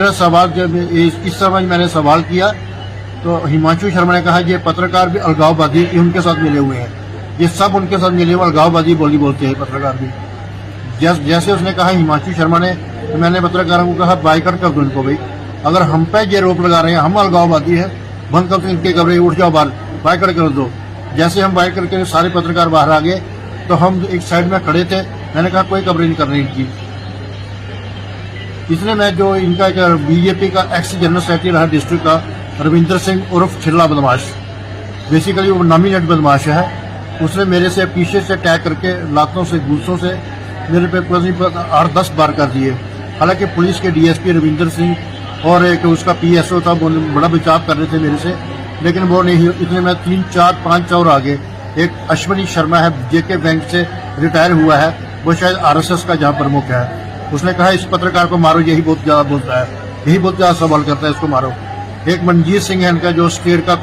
मेरा सवाल जब इस समय मैंने सवाल किया तो हिमांशु शर्मा ने कहा ये पत्रकार भी अलगाववादी उनके साथ मिले हुए हैं, ये सब उनके साथ मिले हुए अलगाववादी बोलते हैं पत्रकार भी। जैसे उसने कहा हिमांशु शर्मा ने, तो मैंने पत्रकारों को कहा बाइकआउट कर दो इनको भाई, अगर हम पे ये रोक लगा रहे हैं, हम अलगाववादी है, बंद कर दो इनके कमरे, उठ जाओ बाहर, बाइकआउट कर दो। जैसे हम बाइक करके सारे पत्रकार बाहर आ गए तो हम एक साइड में खड़े थे, मैंने कहा कोई कवरेज नहीं करनी इनकी। इसलिए मैं जो इनका एक बीजेपी का एक्स जनरल सेक्रेटरी रहा डिस्ट्रिक्ट का रविंदर सिंह उर्फ छिल्ला बदमाश, बेसिकली वो नॉमिनेट बदमाश है, उसने मेरे से पीछे से अटैक करके लातों से घूसों से मेरे पे 8-10 बार कर दिए। हालांकि पुलिस के डीएसपी रविंदर सिंह और एक उसका पीएसओ था, वो बड़ा बचाव कर रहे थे मेरे से, लेकिन वो नहीं। इसलिए मैं 3-4-5 और आगे एक अश्विनी शर्मा है, जेके बैंक से रिटायर हुआ है, वो शायद आरएसएस का जहां प्रमुख है, उसने कहा इस पत्रकार को मारो, यही बहुत ज्यादा बोलता है, यही बहुत ज्यादा सवाल करता है, इसको मारो। एक मनजीत सिंह है इनका जो स्टेट का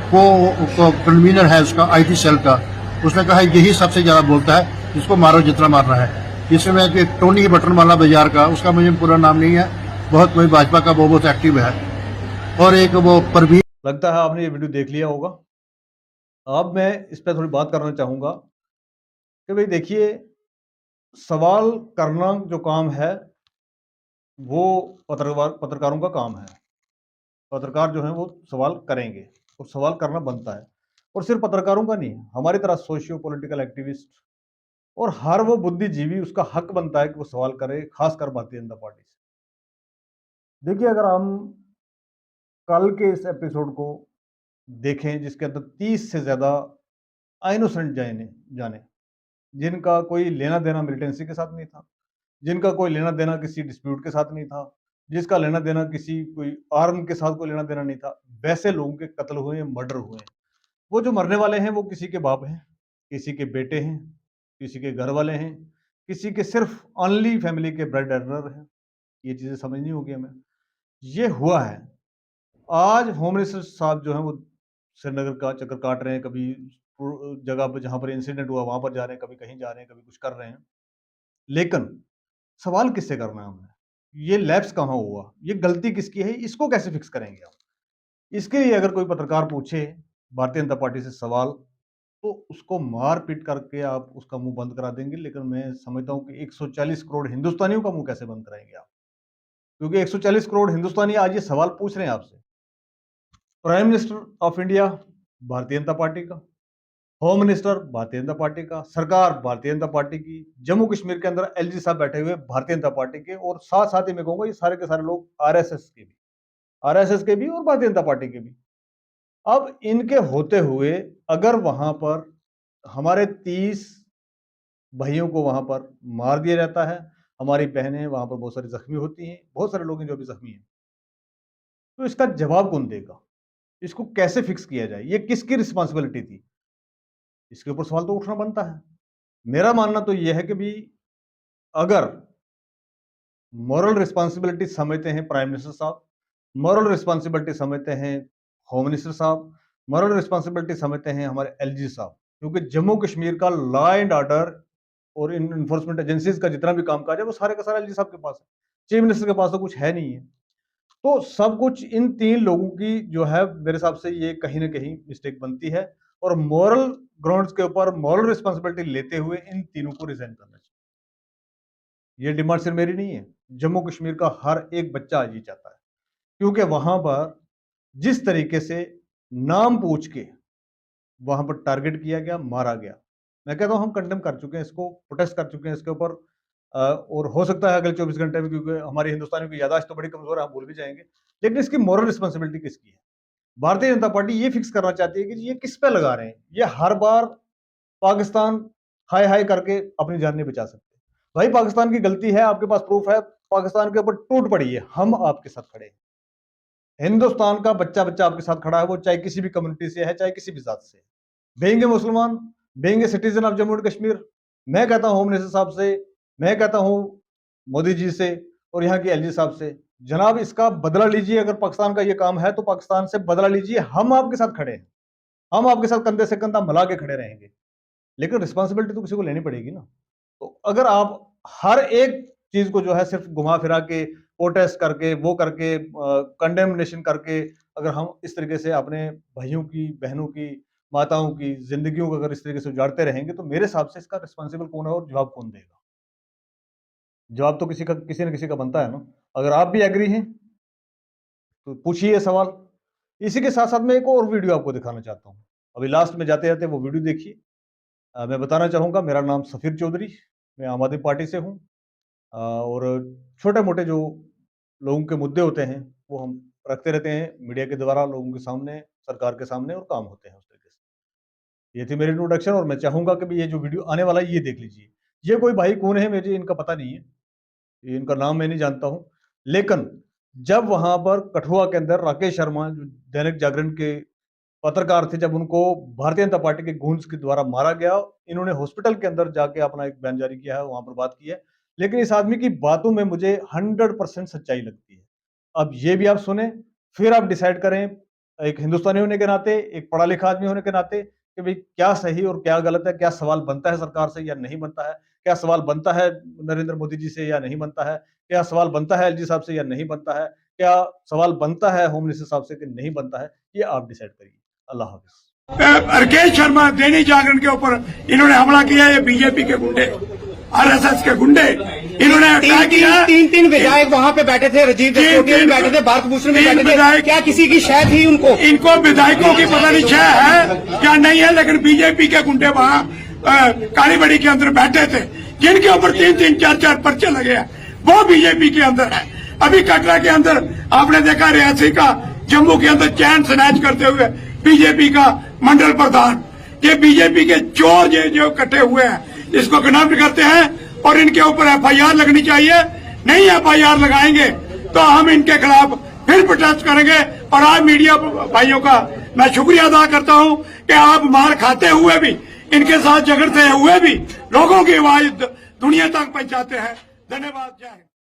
को कन्वीनर है उसका आईटी सेल का, उसने कहा यही सबसे ज्यादा बोलता है, इसको मारो जितना मारना है। इसमें एक टोनी बटनवाला बाजार का, उसका मुझे पूरा नाम नहीं है, बहुत कोई भाजपा का वो बहुत एक्टिव है, और एक वो परवीन। लगता है आपने ये वीडियो देख लिया होगा। अब मैं इस पर थोड़ी बात करना चाहूंगा कि भाई देखिए, सवाल करना जो काम है वो पत्रकारों का काम है। पत्रकार जो है वो सवाल करेंगे और सवाल करना बनता है, और सिर्फ पत्रकारों का नहीं, हमारी तरह सोशियो पॉलिटिकल एक्टिविस्ट और हर वो बुद्धिजीवी, उसका हक बनता है कि वो सवाल करे, खासकर भारतीय जनता पार्टी से। देखिए, अगर हम कल के इस एपिसोड को देखें जिसके अंदर 30 से ज्यादा इनोसेंट जाने जिनका कोई लेना देना मिलिटेंसी के साथ नहीं था, जिनका कोई लेना देना किसी डिस्प्यूट के साथ नहीं था, जिसका लेना देना किसी कोई आर्म के साथ कोई लेना देना नहीं था, वैसे लोगों के कत्ल हुए हैं, मर्डर हुए हैं। वो जो मरने वाले हैं वो किसी के बाप हैं, किसी के बेटे हैं, किसी के घर वाले हैं, किसी के सिर्फ ओनली फैमिली के ब्रेड अर्नर हैं। ये चीजें समझनी होगी हमें। ये हुआ है। आज होम मिनिस्टर साहब जो हैं वो श्रीनगर का चक्कर काट रहे हैं, कभी जगह पर जहां पर इंसिडेंट हुआ वहां पर जा रहे हैं, कभी कहीं जा रहे हैं, कभी कुछ कर रहे हैं। लेकिन सवाल किससे करना है हमने? ये लैप्स कहाँ हुआ? ये गलती किसकी है? इसको कैसे फिक्स करेंगे हम? इसके लिए अगर कोई पत्रकार पूछे भारतीय जनता पार्टी से सवाल, तो उसको मार पीट करके आप उसका मुंह बंद करा देंगे। लेकिन मैं समझता हूँ कि 140 करोड़ हिंदुस्तानियों का मुंह कैसे बंद कराएंगे आप? क्योंकि 140 करोड़ हिंदुस्तानी आज ये सवाल पूछ रहे हैं आपसे। Prime minister of India Bharatiya Janata party का, home minister Bharatiya Janata party का, सरकार भारतीय जनता पार्टी की, जम्मू कश्मीर के अंदर एलजी साहब बैठे हुए भारतीय जनता पार्टी के, और साथ साथ ही मैं कहूंगा ये सारे के सारे लोग आरएसएस के भी और भारतीय जनता पार्टी के भी। अब इनके होते हुए अगर वहां पर हमारे 30 भाइयों को वहां पर मार दिया जाता है, हमारी बहनें वहां पर बहुत सारी जख्मी होती हैं, बहुत सारे लोग हैं जो अभी जख्मी हैं, तो इसका जवाब कौन देगा? इसको कैसे फिक्स किया जाए? ये किसकी रिस्पॉन्सिबिलिटी थी? इसके ऊपर सवाल तो उठना बनता है। मेरा मानना तो यह है कि भी अगर मॉरल रिस्पॉन्सिबिलिटी समझते हैं प्राइम मिनिस्टर साहब, मॉरल रिस्पॉन्सिबिलिटी समझते हैं होम मिनिस्टर साहब, मॉरल रिस्पॉन्सिबिलिटी समझते हैं हमारे एलजी साहब, क्योंकि जम्मू कश्मीर का लॉ एंड ऑर्डर और इन इन्फोर्समेंट एजेंसीज का जितना भी कामकाज है वो सारे का सारा एलजी साहब के पास है। चीफ मिनिस्टर के पास तो कुछ है नहीं है। तो सब कुछ इन 3 लोगों की जो है, मेरे हिसाब से ये कहीं ना कहीं मिस्टेक बनती है, और मॉरल ग्राउंड्स के ऊपर मॉरल रिस्पॉन्सिबिलिटी लेते हुए इन तीनों को रिजाइन करना चाहिए। ये डिमांड सिर्फ मेरी नहीं है, जम्मू कश्मीर का हर एक बच्चा आज ये चाहता है, क्योंकि वहां पर जिस तरीके से नाम पूछ के वहां पर टारगेट किया गया, मारा गया, मैं कहता हूं हम कंडेम कर चुके हैं इसको, प्रोटेस्ट कर चुके हैं इसके ऊपर। और हो सकता है अगले 24 घंटे में, क्योंकि हमारी हिंदुस्तानियों की यादाश्त तो बड़ी कमजोर है, हम भूल भी जाएंगे, लेकिन इसकी मॉरल रिस्पॉन्सिबिलिटी किसकी है? भारतीय जनता पार्टी ये फिक्स करना चाहती है कि ये किस पे लगा रहे हैं। ये हर बार पाकिस्तान हाय हाय करके अपनी जान नहीं बचा सकते। भाई पाकिस्तान की गलती है, आपके पास प्रूफ है, पाकिस्तान के ऊपर टूट पड़ी है, हम आपके साथ खड़े हैं। हिंदुस्तान का बच्चा बच्चा आपके साथ खड़ा है, वो चाहे किसी भी कम्युनिटी से है, चाहे किसी भी जात से, बेंगे मुसलमान, बेंगे citizen of Jammu and Kashmir. मैं कहता हूं होम मिनिस्टर साहब से, मैं कहता हूं मोदी जी से और यहाँ के एलजी साहब से, जनाब इसका बदला लीजिए। अगर पाकिस्तान का ये काम है तो पाकिस्तान से बदला लीजिए, हम आपके साथ खड़े हैं, हम आपके साथ कंधे से कंधा मिला के खड़े रहेंगे। लेकिन रिस्पॉन्सिबिलिटी तो किसी को लेनी पड़ेगी ना। तो अगर आप हर एक चीज को जो है सिर्फ घुमा फिरा के प्रोटेस्ट करके, वो करके, कंडेमनेशन करके, अगर हम इस तरीके से अपने भाइयों की, बहनों की, माताओं की जिंदगियों को अगर इस तरीके से उजाड़ते रहेंगे, तो मेरे हिसाब से इसका रिस्पॉन्सिबल कौन है और जवाब कौन देगा? जवाब तो किसी न किसी का बनता है ना। अगर आप भी एग्री हैं तो पूछिए ये सवाल। इसी के साथ साथ मैं एक और वीडियो आपको दिखाना चाहता हूँ। अभी लास्ट में जाते जाते वो वीडियो देखिए। मैं बताना चाहूंगा, मेरा नाम सफीर चौधरी, मैं आम आदमी पार्टी से हूँ। और छोटे मोटे जो लोगों के मुद्दे होते हैं वो हम रखते रहते हैं मीडिया के द्वारा लोगों के सामने, सरकार के सामने, और काम होते हैं उस तरीके से। ये थी मेरी इंट्रोडक्शन, और मैं चाहूंगा कि भी ये जो वीडियो आने वाला है ये देख लीजिए। ये कोई भाई कौन है मुझे इनका पता नहीं है, इनका नाम मैं नहीं जानता हूं, लेकिन जब वहां पर कठुआ के अंदर राकेश शर्मा जो दैनिक जागरण के पत्रकार थे, जब उनको भारतीय जनता पार्टी के गूंज के द्वारा मारा गया, इन्होंने हॉस्पिटल के अंदर जाके अपना एक बयान जारी किया है, वहां पर बात की है। लेकिन इस आदमी की बातों में मुझे 100% सच्चाई लगती है। अब ये भी आप सुने, फिर आप डिसाइड करें, एक हिंदुस्तानी होने के नाते, एक पढ़ा लिखा आदमी होने के नाते, कि भाई क्या सही और क्या गलत है, क्या सवाल बनता है सरकार से या नहीं बनता है, क्या सवाल बनता है नरेंद्र मोदी जी से या नहीं बनता है, क्या सवाल बनता है एलजी साहब से या नहीं बनता है, क्या सवाल बनता है होम मिनिस्टर साहब से कि नहीं बनता है, ये आप डिसाइड करिए। अल्लाह हाफिज। राकेश शर्मा दैनिक जागरण के ऊपर इन्होंने हमला किया, ये बीजेपी के गुंडे, आरएसएस के गुंडे, इन्होंने अटैक किया। तीन विधायक वहाँ पे बैठे थे, राजीव जसरोटिया भी बैठे थे, भारत भूषण भी बैठे थे। क्या किसी की शय थी उनको? इनको विधायकों की पता नहीं शय है क्या नहीं है, लेकिन बीजेपी के गुंडे वहाँ कालीबड़ी के अंदर बैठे थे, जिनके ऊपर 3-3, 4-4 पर्चे लगे हैं, वो बीजेपी के अंदर है। अभी कटरा के अंदर आपने देखा, रियासी का, जम्मू के अंदर चैन स्नैच करते हुए बीजेपी का मंडल प्रधान, ये बीजेपी के चोर जो इकट्ठे हुए हैं, इसको गिरफ्तार करते हैं और इनके ऊपर एफआईआर लगनी चाहिए। नहीं एफआईआर लगाएंगे तो हम इनके खिलाफ फिर प्रोटेस्ट करेंगे। और आज मीडिया भाइयों का मैं शुक्रिया अदा करता हूं कि आप मार खाते हुए भी, इनके साथ झगड़ते हुए भी लोगों की आवाज दुनिया तक पहुंचाते हैं। धन्यवाद। जय हिंद।